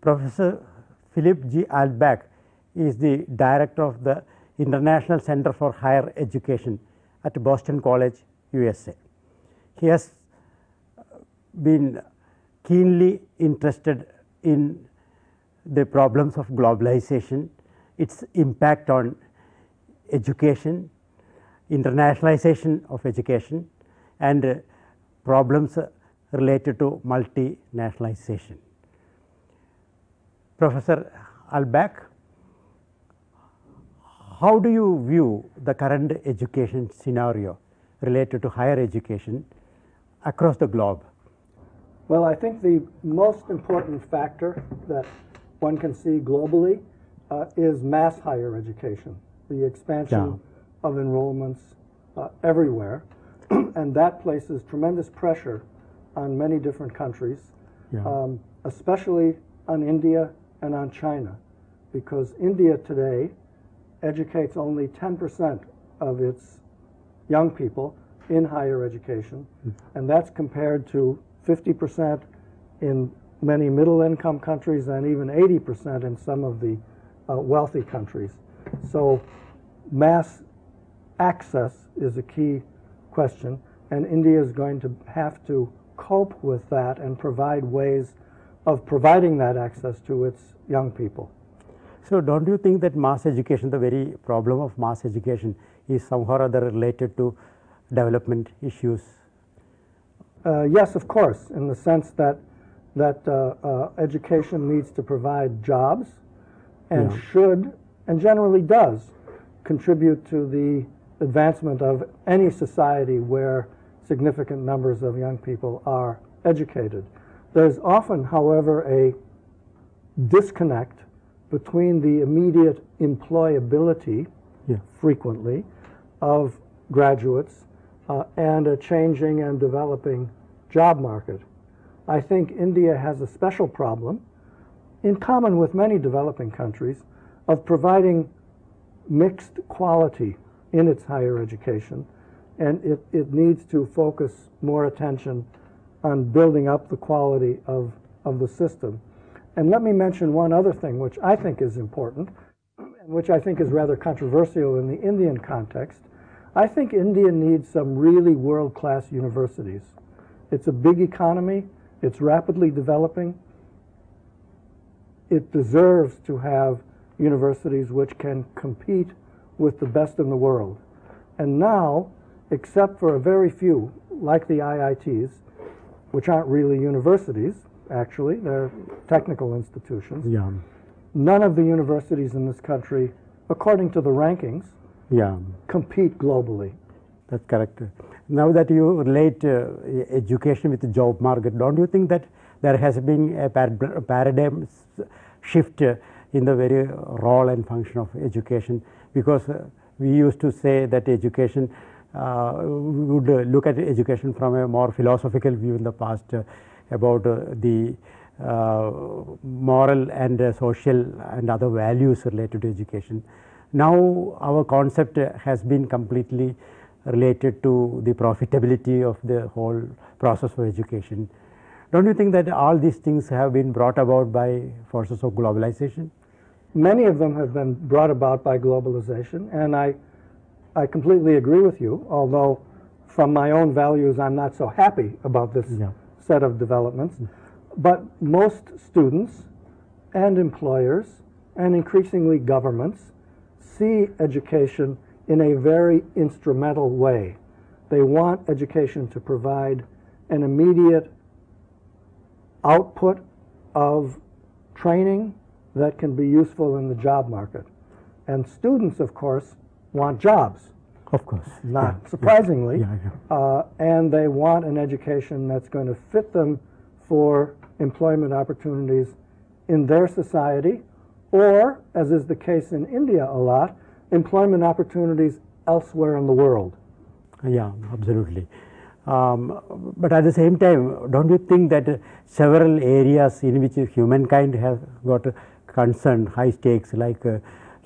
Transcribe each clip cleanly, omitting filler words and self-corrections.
Professor Philip G. Albach is the director of the International Center for Higher Education at Boston College, USA. He has been keenly interested in the problems of globalization, its impact on education, internationalization of education, and problems related to multinationalization. Professor Albach, how do you view the current education scenario related to higher education across the globe? Well, I think the most important factor that one can see globally is mass higher education, the expansion of enrollments everywhere, and that places tremendous pressure on many different countries, especially on India and on China, because India today educates only 10% of its young people in higher education, and that's compared to 50% in many middle-income countries and even 80% in some of the wealthy countries. So mass access is a key question, and India is going to have to cope with that and provide ways of providing that access to its young people. So don't you think that mass education, the very problem of mass education, is somehow or other related to development issues? Yes, of course, in the sense that education needs to provide jobs and should, and generally does, contribute to the advancement of any society where significant numbers of young people are educated. There's often, however, a disconnect between the immediate employability, frequently, of graduates and a changing and developing job market. I think India has a special problem, in common with many developing countries, of providing mixed quality in its higher education, and it needs to focus more attention on building up the quality of the system. And let me mention one other thing which I think is important, and which I think is rather controversial in the Indian context. I think India needs some really world-class universities. It's a big economy, it's rapidly developing. It deserves to have universities which can compete with the best in the world. And now, except for a very few, like the IITs, which aren't really universities, actually, they're technical institutions, none of the universities in this country, according to the rankings, compete globally. That's correct. Now that you relate education with the job market, don't you think that there has been a paradigm shift in the very role and function of education? Because we used to say that education, we would look at education from a more philosophical view in the past about the moral and social and other values related to education. Now our concept has been completely related to the profitability of the whole process of education. Don't you think that all these things have been brought about by forces of globalization? Many of them have been brought about by globalization, and I completely agree with you, although from my own values I'm not so happy about this set of developments. But most students and employers, and increasingly governments, see education in a very instrumental way. They want education to provide an immediate output of training that can be useful in the job market. And students, of course, want jobs. Of course. Not surprisingly. And they want an education that's going to fit them for employment opportunities in their society, or, as is the case in India a lot, employment opportunities elsewhere in the world. Yeah, absolutely. But at the same time, don't you think that several areas in which humankind has got concerned, high stakes, like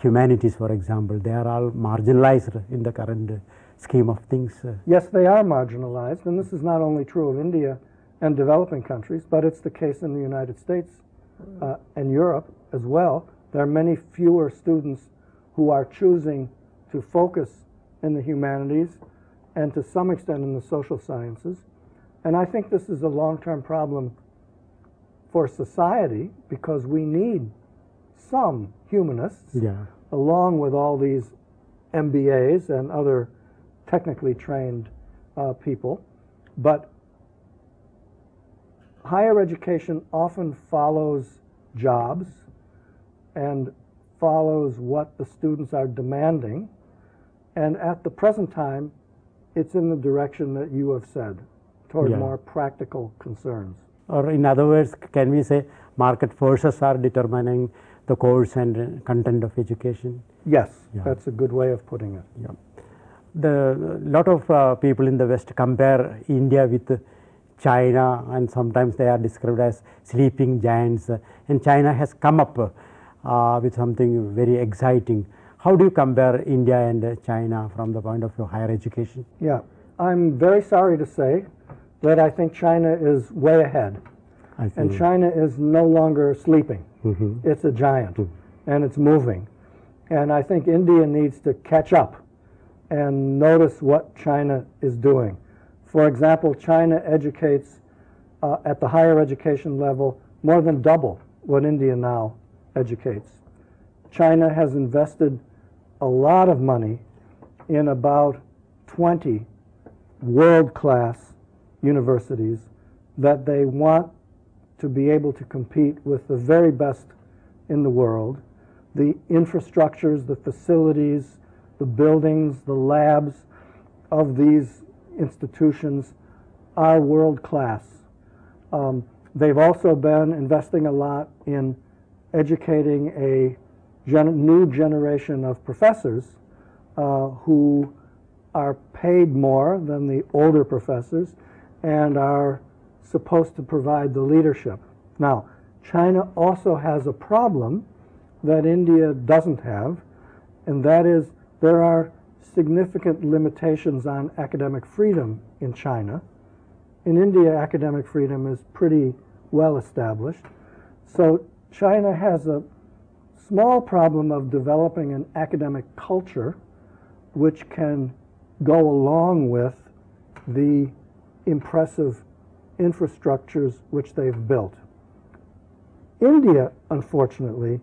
humanities, for example, they are all marginalized in the current scheme of things? Yes, they are marginalized, and this is not only true of India and developing countries, but it's the case in the United States and Europe as well, there are many fewer students who are choosing to focus in the humanities and to some extent in the social sciences. And I think this is a long-term problem for society because we need some humanists, Yeah. along with all these MBAs and other technically trained people. But higher education often follows jobs and follows what the students are demanding. And at the present time, it's in the direction that you have said, toward Yeah. more practical concerns. Or in other words, can we say market forces are determining the course and content of education? Yes, Yeah. that's a good way of putting it. Yeah. The lot of people in the West compare India with China, and sometimes they are described as sleeping giants. And China has come up with something very exciting. How do you compare India and China from the point of view of higher education? Yeah, I'm very sorry to say that I think China is way ahead. I see. And China is no longer sleeping. Mhm. It's a giant, and it's moving. And I think India needs to catch up and notice what China is doing. For example, China educates at the higher education level more than double what India now educates. China has invested a lot of money in about 20 world-class universities that they want to be able to compete with the very best in the world. The infrastructures, the facilities, the buildings, the labs of these institutions are world-class. They've also been investing a lot in educating a new generation of professors who are paid more than the older professors and are supposed to provide the leadership. Now, China also has a problem that India doesn't have, and that is there are significant limitations on academic freedom in China. In India, academic freedom is pretty well established. So China has a small problem of developing an academic culture which can go along with the impressive infrastructures which they've built. India, unfortunately,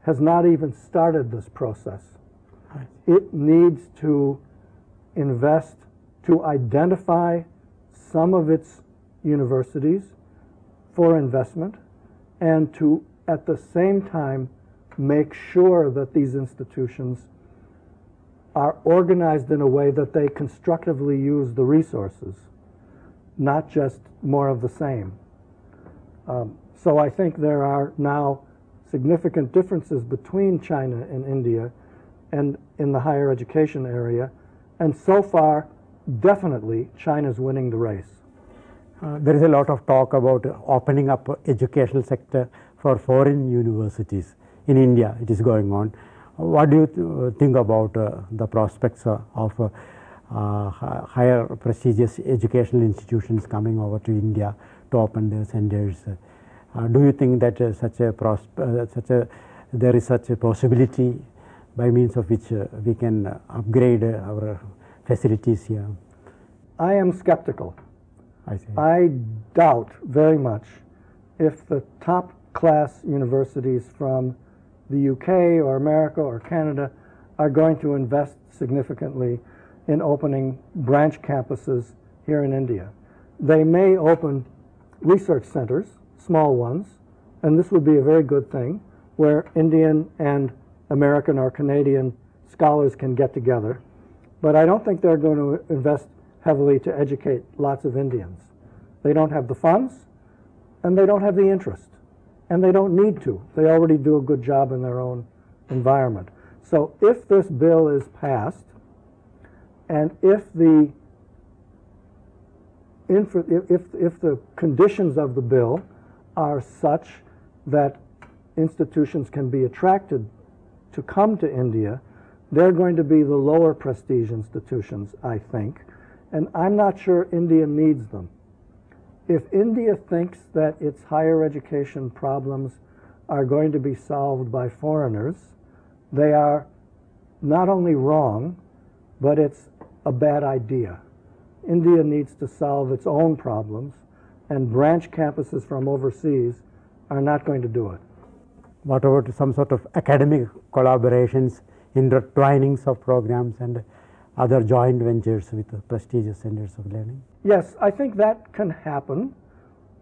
has not even started this process. It needs to invest to identify some of its universities for investment and to, at the same time, make sure that these institutions are organized in a way that they constructively use the resources, not just more of the same. So I think there are now significant differences between China and India and in the higher education area, and so far, definitely, China's winning the race. There is a lot of talk about opening up educational sector for foreign universities. In India, it is going on. What do you think about the prospects of higher prestigious educational institutions coming over to India to open their centers? Do you think that there is such a possibility by means of which we can upgrade our facilities here? I am skeptical. I see. I doubt very much if the top class universities from the UK or America or Canada are going to invest significantly in opening branch campuses here in India. They may open research centers, small ones, and this would be a very good thing, where Indian and American or Canadian scholars can get together. But I don't think they're going to invest heavily to educate lots of Indians. They don't have the funds, and they don't have the interest, and they don't need to. They already do a good job in their own environment. So if this bill is passed, and if the conditions of the bill are such that institutions can be attracted to come to India, they're going to be the lower prestige institutions, I think, and I'm not sure India needs them. if India thinks that its higher education problems are going to be solved by foreigners, they are not only wrong, but it's a bad idea. India needs to solve its own problems, and branch campuses from overseas are not going to do it. What about some sort of academic collaborations, intertwinings of programs and other joint ventures with prestigious centers of learning? Yes, I think that can happen,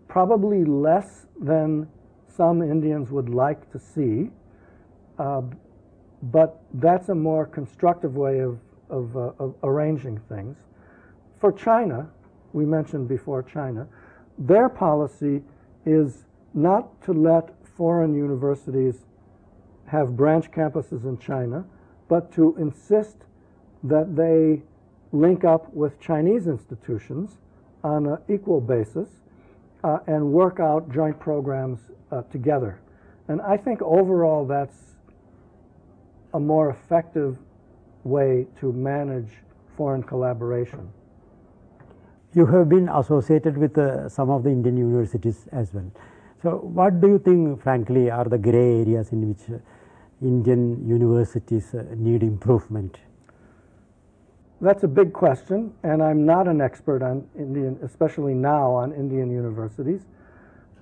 probably less than some Indians would like to see, but that's a more constructive way of arranging things. For China, we mentioned before China, their policy is not to let foreign universities have branch campuses in China, but to insist that they link up with Chinese institutions on an equal basis and work out joint programs together. And I think overall that's a more effective way to manage foreign collaboration. You have been associated with some of the Indian universities as well. So what do you think, frankly, are the gray areas in which Indian universities need improvement? That's a big question, and I'm not an expert on Indian, especially now on Indian universities.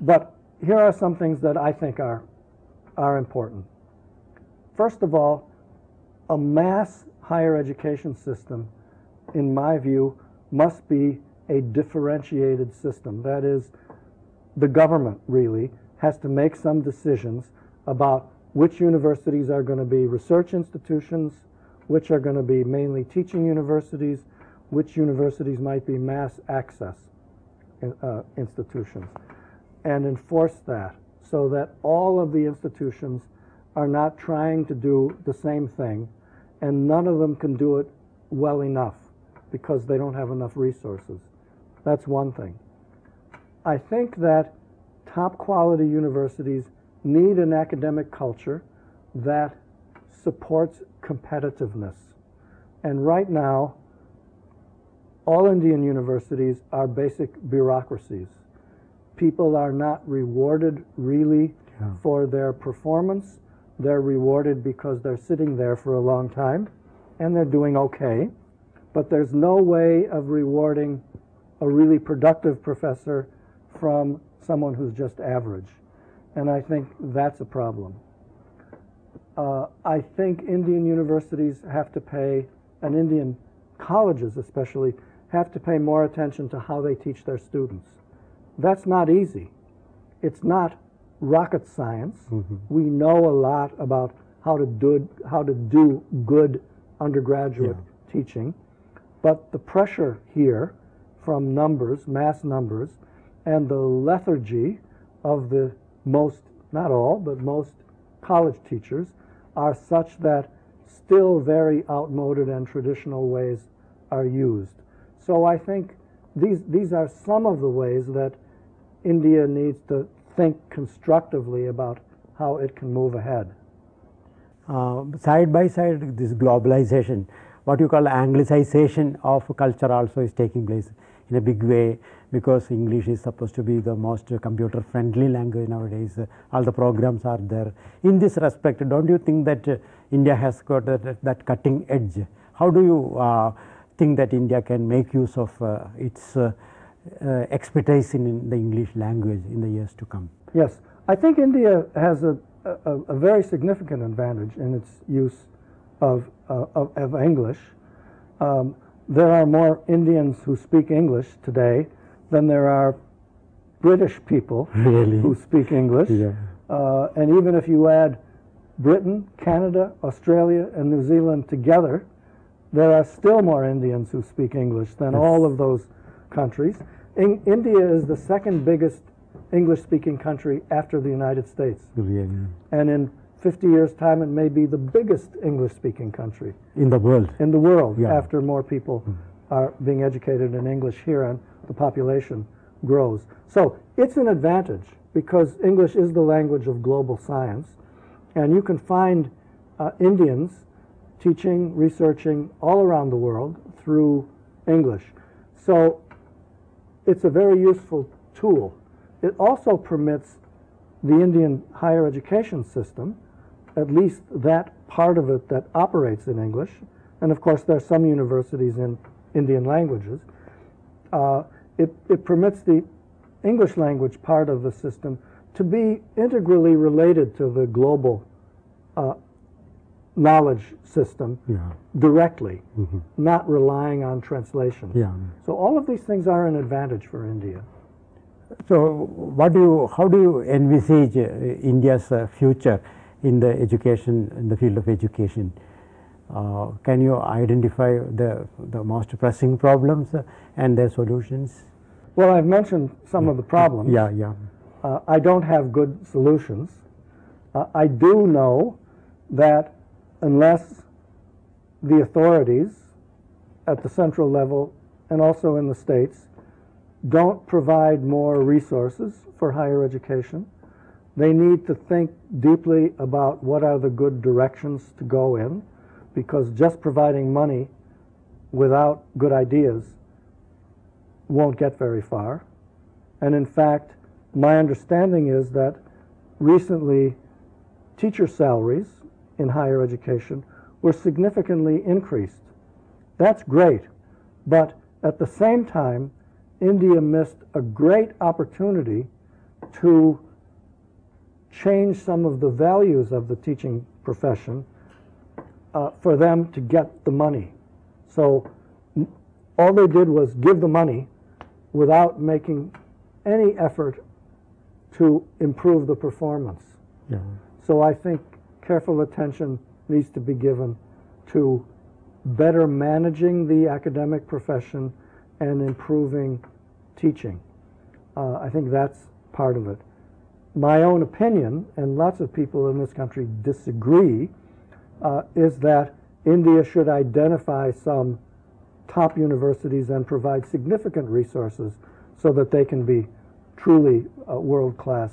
But here are some things that I think are important. First of all, a mass higher education system, in my view, must be a differentiated system. That is, the government really has to make some decisions about which universities are going to be research institutions, which are going to be mainly teaching universities, which universities might be mass access institutions, and enforce that so that all of the institutions are not trying to do the same thing, and none of them can do it well enough because they don't have enough resources. That's one thing. I think that top quality universities need an academic culture that supports competitiveness. And right now, all Indian universities are basic bureaucracies. People are not rewarded really for their performance. They're rewarded because they're sitting there for a long time and they're doing okay. But there's no way of rewarding a really productive professor from someone who's just average. And I think that's a problem. I think Indian universities have to pay, and Indian colleges especially, have to pay more attention to how they teach their students. That's not easy. It's not rocket science. Mm-hmm. We know a lot about how to do good undergraduate teaching, but the pressure here from numbers, mass numbers, and the lethargy of the most, not all, but most college teachers are such that still very outmoded and traditional ways are used. So I think these are some of the ways that India needs to think constructively about how it can move ahead. Side by side, this globalization, what you call Anglicization of culture also is taking place in a big way, because English is supposed to be the most computer friendly language nowadays. All the programs are there. In this respect, don't you think that India has got that cutting edge? How do you think that India can make use of its expertise in the English language in the years to come? Yes, I think India has a very significant advantage in its use of English. There are more Indians who speak English today than there are British people who speak English. Yeah. And even if you add Britain, Canada, Australia, and New Zealand together, there are still more Indians who speak English than all of those countries. India is the second biggest English-speaking country after the United States. Really? And in 50 years' time, it may be the biggest English-speaking country. In the world? In the world, after more people are being educated in English here and the population grows. So it's an advantage because English is the language of global science, and you can find Indians teaching, researching all around the world through English. So it's a very useful tool. It also permits the Indian higher education system, at least that part of it that operates in English, and of course there are some universities in Indian languages, it permits the English language part of the system to be integrally related to the global knowledge system directly, not relying on translations. So all of these things are an advantage for India. So how do you envisage India's future in the education, in the field of education? Can you identify the most pressing problems and their solutions? Well, I've mentioned some of the problems. I don't have good solutions. I do know that unless the authorities at the central level and also in the states don't provide more resources for higher education, they need to think deeply about what are the good directions to go in, because just providing money without good ideas won't get very far. And in fact, my understanding is that recently teacher salaries in higher education were significantly increased. That's great, but at the same time, India missed a great opportunity to change some of the values of the teaching profession for them to get the money. So all they did was give the money without making any effort to improve the performance. So I think careful attention needs to be given to better managing the academic profession and improving teaching. I think that's part of it. My own opinion, and lots of people in this country disagree, is that India should identify some top universities and provide significant resources so that they can be truly world-class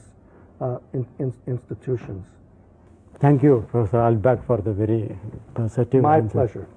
institutions. Thank you, Professor Albach, for the very positive My answer. pleasure.